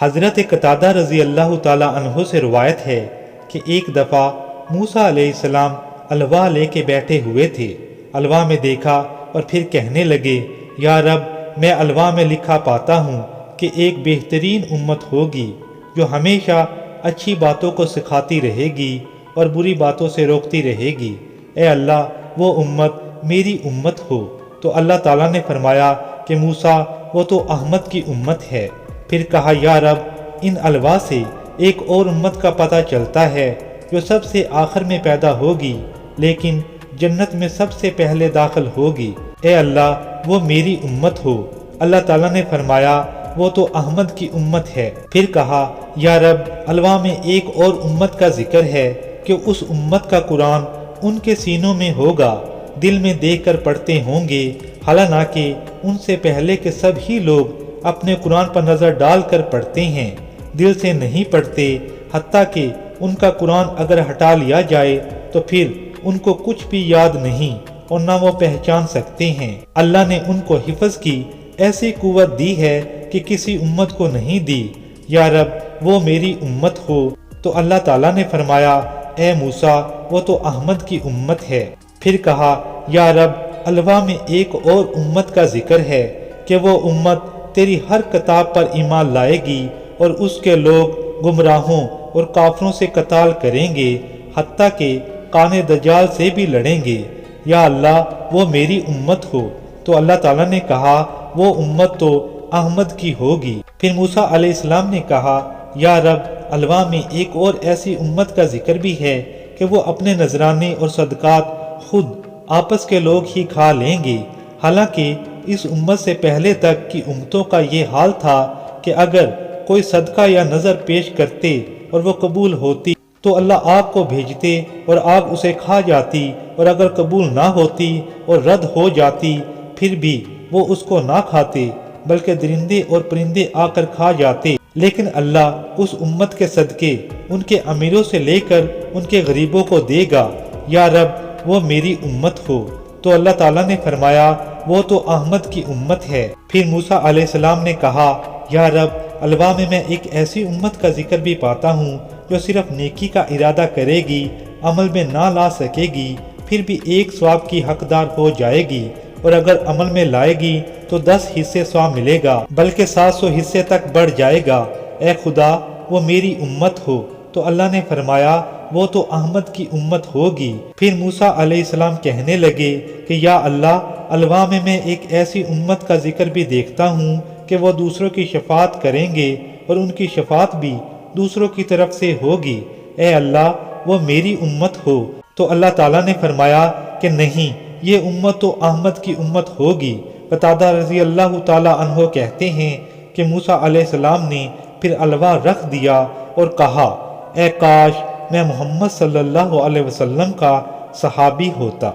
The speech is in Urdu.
حضرت قتادہ رضی اللہ تعالیٰ عنہ سے روایت ہے کہ ایک دفعہ موسیٰ علیہ السلام الواح لے کے بیٹھے ہوئے تھے۔ الواح میں دیکھا اور پھر کہنے لگے، یا رب، میں الواح میں لکھا پاتا ہوں کہ ایک بہترین امت ہوگی جو ہمیشہ اچھی باتوں کو سکھاتی رہے گی اور بری باتوں سے روکتی رہے گی۔ اے اللہ، وہ امت میری امت ہو۔ تو اللہ تعالیٰ نے فرمایا کہ موسیٰ، وہ تو احمد کی امت ہے۔ پھر کہا، یا رب، ان الواح سے ایک اور امت کا پتہ چلتا ہے جو سب سے آخر میں پیدا ہوگی لیکن جنت میں سب سے پہلے داخل ہوگی۔ اے اللہ، وہ میری امت ہو۔ اللہ تعالیٰ نے فرمایا، وہ تو احمد کی امت ہے۔ پھر کہا، یا رب، الواح میں ایک اور امت کا ذکر ہے کہ اس امت کا قرآن ان کے سینوں میں ہوگا، دل میں دیکھ کر پڑھتے ہوں گے، حالانکہ ان سے پہلے کے سبھی لوگ اپنے قرآن پر نظر ڈال کر پڑھتے ہیں، دل سے نہیں پڑھتے، حتیٰ کہ ان کا قرآن اگر ہٹا لیا جائے تو پھر ان کو کچھ بھی یاد نہیں اور نہ وہ پہچان سکتے ہیں۔ اللہ نے ان کو حفظ کی ایسی قوت دی ہے کہ کسی امت کو نہیں دی۔ یا رب، وہ میری امت ہو۔ تو اللہ تعالیٰ نے فرمایا، اے موسیٰ، وہ تو احمد کی امت ہے۔ پھر کہا، یا رب، الواح میں ایک اور امت کا ذکر ہے کہ وہ امت تیری ہر کتاب پر ایمان لائے گی اور اس کے لوگ گمراہوں اور کافروں سے قتال کریں گے، حتیٰ کہ قان دجال سے بھی لڑیں گے۔ یا اللہ، وہ میری امت ہو۔ تو اللہ تعالیٰ نے کہا، وہ امت تو احمد کی ہوگی۔ پھر موسیٰ علیہ السلام نے کہا، یا رب، الواح میں ایک اور ایسی امت کا ذکر بھی ہے کہ وہ اپنے نذرانے اور صدقات خود آپس کے لوگ ہی کھا لیں گے، حالانکہ اس امت سے پہلے تک کی امتوں کا یہ حال تھا کہ اگر کوئی صدقہ یا نذر پیش کرتے اور وہ قبول ہوتی تو اللہ آگ کو بھیجتے اور آگ اسے کھا جاتی، اور اگر قبول نہ ہوتی اور رد ہو جاتی پھر بھی وہ اس کو نہ کھاتے بلکہ درندے اور پرندے آ کر کھا جاتے۔ لیکن اللہ اس امت کے صدقے ان کے امیروں سے لے کر ان کے غریبوں کو دے گا۔ یا رب، وہ میری امت ہو۔ تو اللہ تعالیٰ نے فرمایا، وہ تو احمد کی امت ہے۔ پھر موسیٰ علیہ السلام نے کہا، یا رب، الواح میں ایک ایسی امت کا ذکر بھی پاتا ہوں جو صرف نیکی کا ارادہ کرے گی، عمل میں نہ لا سکے گی، پھر بھی ایک ثواب کی حقدار ہو جائے گی، اور اگر عمل میں لائے گی تو 10 حصے ثواب ملے گا، بلکہ 700 حصے تک بڑھ جائے گا۔ اے خدا، وہ میری امت ہو۔ تو اللہ نے فرمایا، وہ تو احمد کی امت ہوگی۔ پھر موسیٰ علیہ السلام کہنے لگے کہ یا اللہ، الواح میں ایک ایسی امت کا ذکر بھی دیکھتا ہوں کہ وہ دوسروں کی شفاعت کریں گے اور ان کی شفاعت بھی دوسروں کی طرف سے ہوگی۔ اے اللہ، وہ میری امت ہو۔ تو اللہ تعالیٰ نے فرمایا کہ نہیں، یہ امت تو احمد کی امت ہوگی۔ قتادہ رضی اللہ تعالیٰ عنہ کہتے ہیں کہ موسیٰ علیہ السلام نے پھر الواح رکھ دیا اور کہا، اے کاش میں محمد صلی اللہ علیہ وسلم کا صحابی ہوتا۔